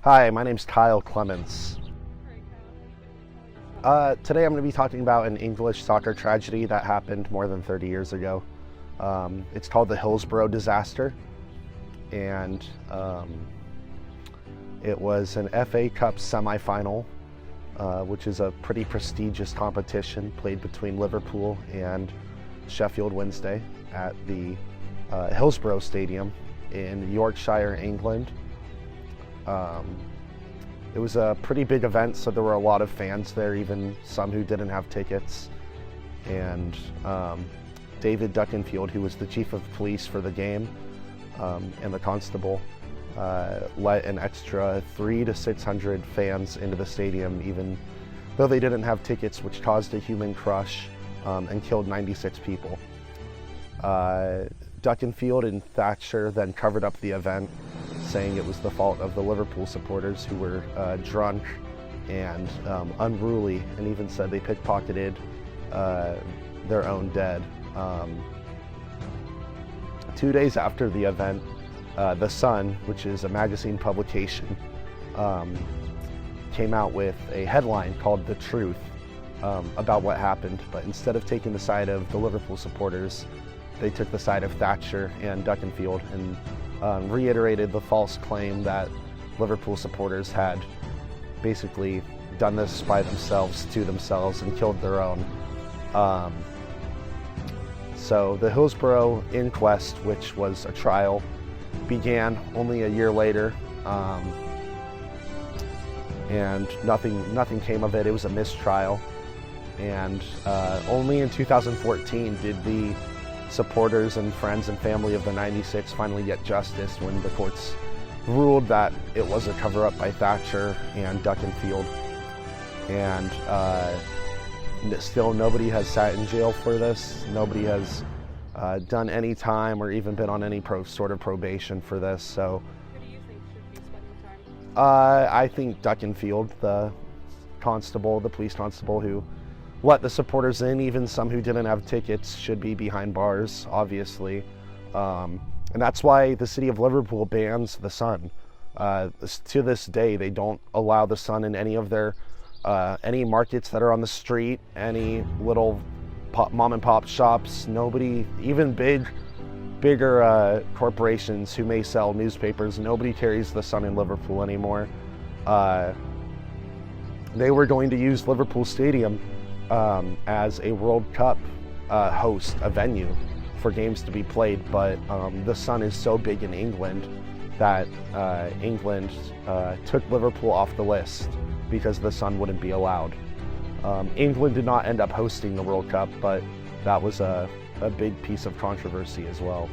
Hi, my name's Kyle Clements. Today I'm going to be talking about an English soccer tragedy that happened more than 30 years ago. It's called the Hillsborough Disaster, and it was an FA Cup semifinal, which is a pretty prestigious competition played between Liverpool and Sheffield Wednesday at the Hillsborough Stadium in Yorkshire, England. It was a pretty big event, so there were a lot of fans there, even some who didn't have tickets. And David Duckenfield, who was the chief of police for the game, and the constable, let an extra 300 to 600 fans into the stadium, even though they didn't have tickets, which caused a human crush and killed 96 people. Duckenfield and Thatcher then covered up the event, saying it was the fault of the Liverpool supporters who were drunk and unruly, and even said they pickpocketed their own dead. 2 days after the event, The Sun, which is a magazine publication, came out with a headline called "The Truth" about what happened, but instead of taking the side of the Liverpool supporters, they took the side of Thatcher and Duckenfield and reiterated the false claim that Liverpool supporters had basically done this by themselves to themselves and killed their own. So the Hillsborough inquest, which was a trial, began only a year later, and nothing came of it. It was a mistrial, and only in 2014 did the supporters and friends and family of the 96 finally get justice, when the courts ruled that it was a cover-up by Thatcher and Duckenfield. And still nobody has sat in jail for this. Nobody has done any time or even been on any sort of probation for this. So Who do you think should be spending time? I think Duckenfield, the constable, the police constable who let the supporters in, even some who didn't have tickets, should be behind bars, obviously. And that's why the city of Liverpool bans The Sun. To this day, they don't allow The Sun in any of their, any markets that are on the street, any little mom and pop shops. Nobody, even bigger corporations who may sell newspapers, nobody carries The Sun in Liverpool anymore. They were going to use Liverpool Stadium as a World Cup host, a venue for games to be played, but The Sun is so big in England that England took Liverpool off the list because The Sun wouldn't be allowed. England did not end up hosting the World Cup, but that was a big piece of controversy as well.